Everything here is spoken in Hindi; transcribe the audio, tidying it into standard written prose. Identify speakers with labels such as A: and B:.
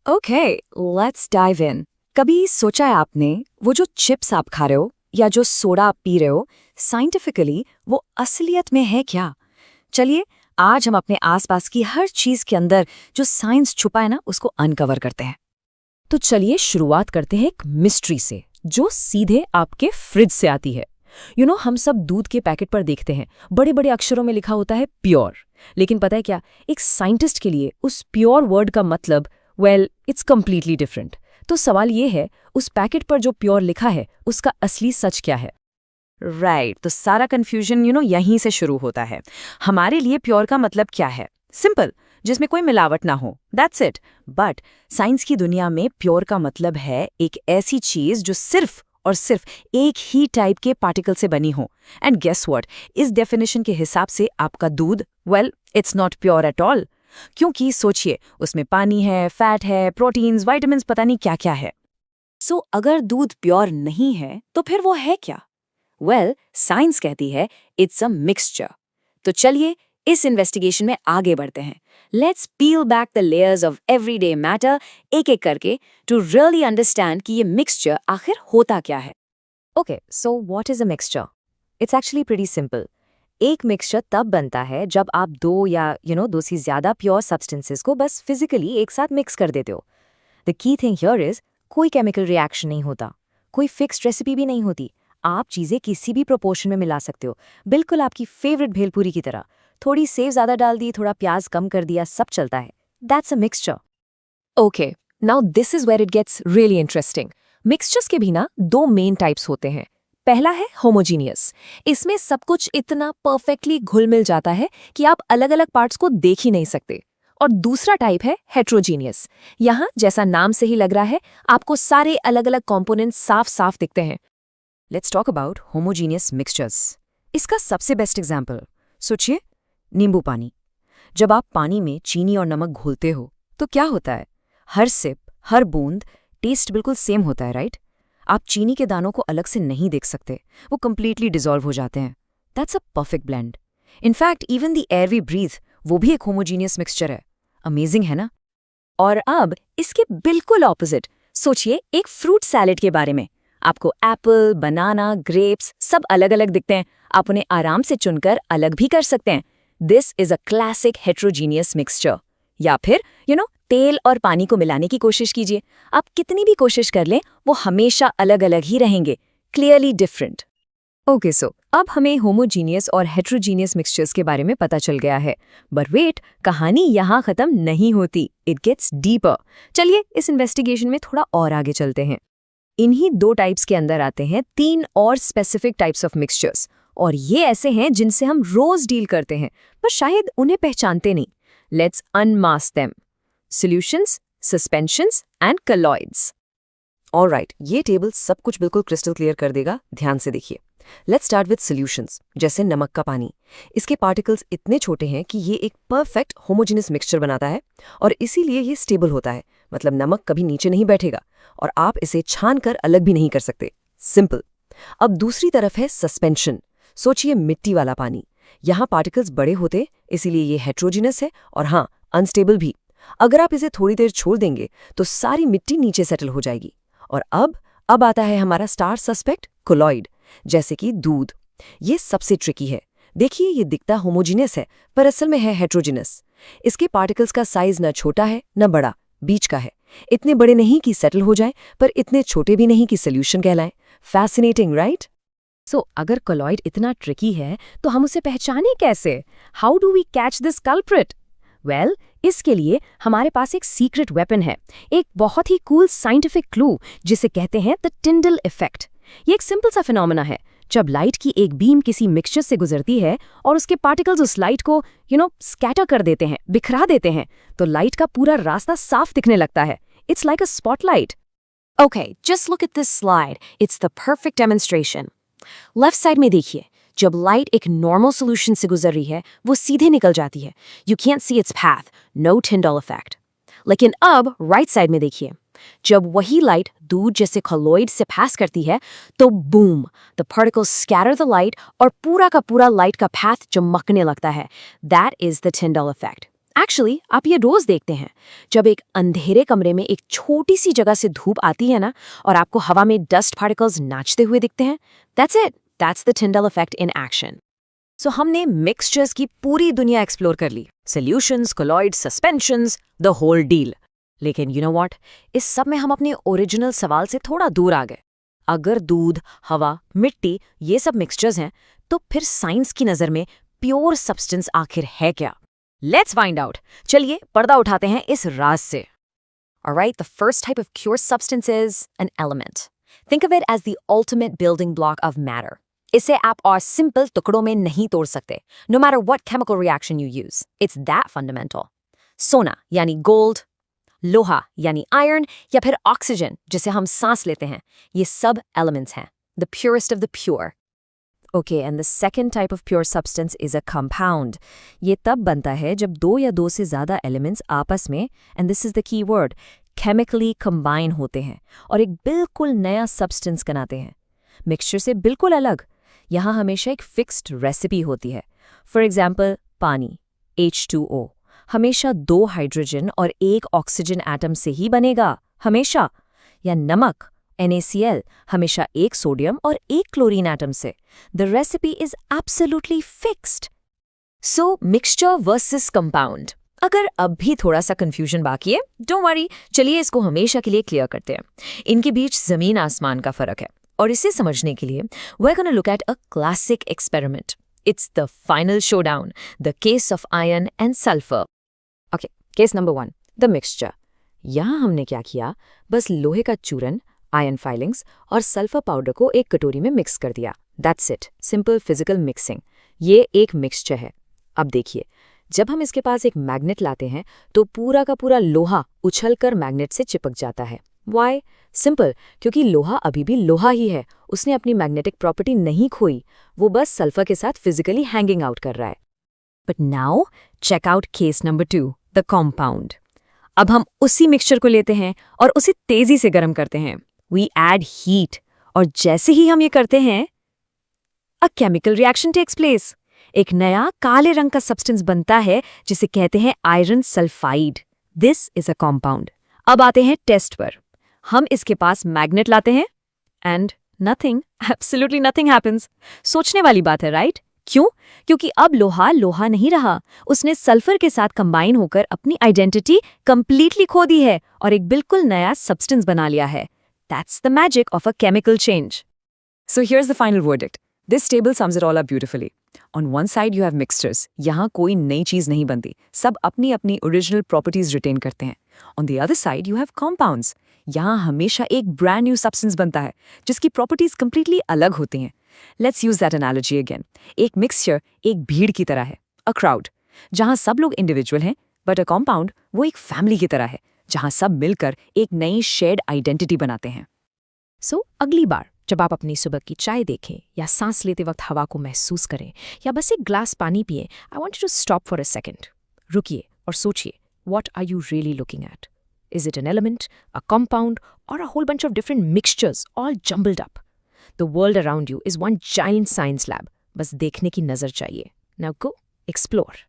A: Okay, let's dive in. कभी सोचा है आपने, वो जो चिप्स आप खा रहे हो या जो सोडा आप पी रहे हो, साइंटिफिकली वो असलियत में है क्या? चलिए, आज हम अपने आसपास की हर चीज के अंदर जो साइंस छुपा है ना, उसको अनकवर करते हैं।
B: तो चलिए शुरुआत करते हैं एक मिस्ट्री से जो सीधे आपके फ्रिज से आती है। हम सब दूध के पैकेट पर देखते हैं, बड़े बड़े अक्षरों में लिखा होता है प्योर। लेकिन पता है क्या, एक साइंटिस्ट के लिए उस प्योर वर्ड का मतलब इट्स कंप्लीटली डिफरेंट। तो सवाल ये है, उस पैकेट पर जो प्योर लिखा है उसका असली सच क्या है?
A: राइट, तो सारा कंफ्यूजन यहीं से शुरू होता है। हमारे लिए प्योर का मतलब क्या है? सिंपल, जिसमें कोई मिलावट ना हो, दैट्स इट। बट साइंस की दुनिया में प्योर का मतलब है एक ऐसी चीज जो सिर्फ और सिर्फ एक ही टाइप के पार्टिकल से बनी हो। एंड गेस व्हाट, इस डेफिनेशन के हिसाब से आपका दूध it's not pure at all. क्योंकि सोचिए, उसमें पानी है, फैट है, प्रोटीन्स, विटामिन्स, पता नहीं क्या क्या है। सो अगर दूध प्योर नहीं है तो फिर वो है क्या? साइंस कहती है इट्स अ मिक्सचर। तो चलिए इस इन्वेस्टिगेशन में आगे बढ़ते हैं। Let's peel back the layers of everyday matter एक एक करके टू रियली अंडरस्टैंड कि ये मिक्सचर आखिर होता क्या है।
B: Okay, so what is a mixture? It's actually pretty simple. एक मिक्सचर तब बनता है जब आप दो या दो से ज्यादा प्योर सब्सटेंसेस को बस फिजिकली एक साथ मिक्स कर देते हो। The key thing here is, कोई केमिकल रिएक्शन नहीं होता, कोई फिक्स्ड रेसिपी भी नहीं होती। आप चीजें किसी भी प्रोपोर्शन में मिला सकते हो, बिल्कुल आपकी फेवरेट भेलपूरी की तरह। थोड़ी सेव ज्यादा डाल दी, थोड़ा प्याज कम कर दिया, सब चलता है। That's a mixture. Okay, now this is where it gets really interesting. Mixtures के भी ना दो मेन टाइप्स होते हैं। पहला है होमोजीनियस। इसमें सब कुछ इतना परफेक्टली घुल मिल जाता है कि आप अलग अलग पार्ट्स को देख ही नहीं सकते। और दूसरा टाइप है हेट्रोजीनियस। यहाँ जैसा नाम से ही लग रहा है, आपको सारे अलग अलग कॉम्पोनेंट्स साफ साफ दिखते हैं।
A: Let's talk about homogeneous mixtures. इसका सबसे बेस्ट एग्जाम्पल सोचिए, नींबू पानी। जब आप पानी में चीनी और नमक घोलते हो तो क्या होता है? हर सिप, हर बूंद टेस्ट बिल्कुल सेम होता है, राइट? आप चीनी के दानों को अलग से नहीं देख सकते, वो कंप्लीटली डिसॉल्व हो जाते हैं। That's a perfect blend. In fact even the air we breathe, वो भी एक होमोजीनियस मिक्सचर है। अमेजिंग है ना? और अब इसके बिल्कुल ऑपोजिट सोचिए, एक फ्रूट सैलेड के बारे में। आपको एप्पल, बनाना, ग्रेप्स सब अलग अलग दिखते हैं। आप उन्हें आराम से चुनकर अलग भी कर सकते हैं। This is a classic heterogeneous mixture. या फिर तेल और पानी को मिलाने की कोशिश कीजिए। आप कितनी भी कोशिश कर लें, वो हमेशा अलग अलग ही रहेंगे, क्लियरली डिफरेंट। ओके, सो अब हमें होमोजीनियस और हेट्रोजीनियस मिक्सचर्स के बारे में पता चल गया है। बट वेट, कहानी यहाँ खत्म नहीं होती, इट गेट्स डीपर। चलिए इस इन्वेस्टिगेशन में थोड़ा और आगे चलते हैं। इन्हीं दो टाइप्स के अंदर आते हैं तीन और स्पेसिफिक टाइप्स ऑफ मिक्सचर्स, और ये ऐसे हैं जिनसे हम रोज डील करते हैं, पर शायद उन्हें पहचानते नहीं। Let's unmask them. Solutions, suspensions and colloids. Alright, ये टेबल सब कुछ बिल्कुल क्रिस्टल क्लियर कर देगा, ध्यान से देखिए। लेट्स स्टार्ट विद सॉल्यूशंस, जैसे नमक का पानी। इसके पार्टिकल्स इतने छोटे हैं कि ये एक परफेक्ट होमोजेनस मिक्सचर बनाता है, और इसीलिए ये स्टेबल होता है। मतलब नमक कभी नीचे नहीं बैठेगा, और आप इसे छान कर अलग भी नहीं कर सकते। सिंपल। अब दूसरी तरफ है सस्पेंशन। सोचिए मिट्टी वाला पानी। यहाँ पार्टिकल्स बड़े होते, इसीलिए ये हेट्रोजिनस है, और हाँ, अनस्टेबल भी। अगर आप इसे थोड़ी देर छोड़ देंगे तो सारी मिट्टी नीचे सेटल हो जाएगी। और अब आता है हमारा स्टार सस्पेक्ट, कोलॉइड, जैसे कि दूध। ये सबसे ट्रिकी है। देखिए, ये दिखता होमोजीनियस है, पर असल में है हेट्रोजिनस। इसके पार्टिकल्स का साइज न छोटा है न बड़ा, बीच का है। इतने बड़े नहीं कि सेटल हो जाए, पर इतने छोटे भी नहीं कि सोल्यूशन कहलाएं। Fascinating, right?
B: सो अगर कोलॉइड इतना ट्रिकी है तो हम उसे पहचाने कैसे? How do we catch this culprit? इसके लिए हमारे पास एक सीक्रेट वेपन है, एक बहुत ही कूल साइंटिफिक क्लू, जिसे कहते हैं द टिंडल इफेक्ट। ये एक सिंपल सा फिनोमेना है। जब लाइट की एक बीम किसी मिक्सचर से गुजरती है और उसके पार्टिकल्स उस लाइट को स्कैटर कर देते हैं, बिखरा देते हैं, तो लाइट का पूरा रास्ता साफ दिखने लगता है। It's like a spotlight.
C: Okay, just look at this slide. It's the perfect demonstration. Left side में देखिए, जब लाइट एक नॉर्मल सोल्यूशन से गुजर रही है, वो सीधे निकल जाती है। You can't see its path, no Tyndall effect. लेकिन अब राइट साइड में देखिए, जब वही लाइट दूध जैसे कॉलॉइड से पास करती है, तो boom, the particles scatter the light और पूरा का पूरा लाइट का पाथ चमकने लगता है। That is the Tyndall effect. Actually आप ये रोज देखते हैं, जब एक अंधेरे कमरे में एक छोटी सी जगह से धूप आती है ना, और आपको हवा में डस्ट पार्टिकल्स नाचते हुए दिखते हैं, that's it, that's the Tyndall effect in action.
B: So हमने मिक्सचर्स की पूरी दुनिया एक्सप्लोर कर ली, solutions, colloids, suspensions, the whole deal. लेकिन यू नो व्हाट, इस सब में हम अपने ओरिजिनल सवाल से थोड़ा दूर आ गए। अगर दूध, हवा, मिट्टी ये सब मिक्सचर्स हैं, तो फिर साइंस की नज़र में प्योर सब्सटेंस आखिर है क्या? Let's find out. चलिए पर्दा उठाते हैं इस राज से।
C: Alright, the first type of pure substance is an element. Think of it as the ultimate building block of matter. इसे आप और simple टुकड़ों में नहीं तोड़ सकते, no matter what chemical reaction you use. It's that fundamental. सोना यानी gold, लोहा यानी iron, या फिर oxygen जिसे हम सांस लेते हैं, ये सब elements हैं, the purest of the pure.
B: Okay, and the second type of pure substance is a compound. ये तब बनता है जब दो या दो से ज़्यादा elements आपस में, and this is the key word, chemically combine होते हैं और एक बिल्कुल नया substance बनाते हैं। Mixture से बिल्कुल अलग। यहाँ हमेशा एक fixed recipe होती है। For example, पानी, H2O, हमेशा 2 हाइड्रोजन और 1 ऑक्सीजन एटम से ही बनेगा, हमेशा। या नमक, NaCl, हमेशा 1 सोडियम और 1 क्लोरीन एटम से। The recipe is absolutely fixed. So, mixture versus compound. अगर अब भी थोड़ा सा कंफ्यूजन बाकी है, डोंट वरी, चलिए इसको हमेशा के लिए क्लियर करते हैं। इनके बीच जमीन आसमान का फर्क है, और इसे समझने के लिए we're going to look at a classic experiment. It's the final showdown, the case of iron and sulfur. Okay, case number 1, the mixture. यहाँ हमने क्या किया, बस लोहे का चूरन, आयन फाइलिंग्स और सल्फर पाउडर को एक कटोरी में मिक्स कर दिया। That's it, simple physical mixing. ये एक मिक्सचर है। अब देखिए, जब हम इसके पास एक मैग्नेट लाते हैं तो पूरा का पूरा लोहा उछलकर मैग्नेट से चिपक जाता है। वाई? सिंपल, क्योंकि लोहा अभी भी लोहा ही है, उसने अपनी मैग्नेटिक प्रॉपर्टी नहीं खोई, वो बस सल्फर के साथ फिजिकली हैंगिंग आउट कर रहा है। But now check out case number 2, the compound. अब हम उसी मिक्सचर को लेते हैं और उसे तेजी से गर्म करते हैं। We add heat, और जैसे ही हम ये करते हैं, a chemical reaction takes place. एक नया काले रंग का सब्सटेंस बनता है जिसे कहते हैं iron sulphide. This is a compound. अब आते हैं टेस्ट पर। हम इसके पास मैग्नेट लाते हैं and nothing, absolutely nothing happens. सोचने वाली बात है, राइट? क्यों? क्योंकि अब लोहा लोहा नहीं रहा, उसने सल्फर के साथ कंबाइन होकर अपनी आइडेंटिटी कंप्लीटली खो दी है और एक बिल्कुल नया सब्सटेंस बना लिया है। That's the magic of a chemical change. So here's the final verdict. This table sums it all up beautifully. On one side you have mixtures. यहाँ कोई नई चीज नहीं बनती, सब अपनी अपनी original properties retain करते हैं. On the other side you have compounds. यहाँ हमेशा एक brand new substance बनता है, जिसकी properties completely अलग होती हैं. Let's use that analogy again. एक mixture एक भीड़ की तरह है, a crowd. जहाँ सब लोग individual हैं, but a compound वो एक family की तरह है, जहां सब मिलकर एक नई शेयर्ड आइडेंटिटी बनाते हैं।
C: सो अगली बार जब आप अपनी सुबह की चाय देखें या सांस लेते वक्त हवा को महसूस करें या बस एक ग्लास पानी पिए, I want you to stop for a second. रुकिए और सोचिए, what are you really looking at? Is it an element, a compound, और a whole bunch of different mixtures all jumbled up? The world around you is one giant science lab, बस देखने की नजर चाहिए। Now go explore.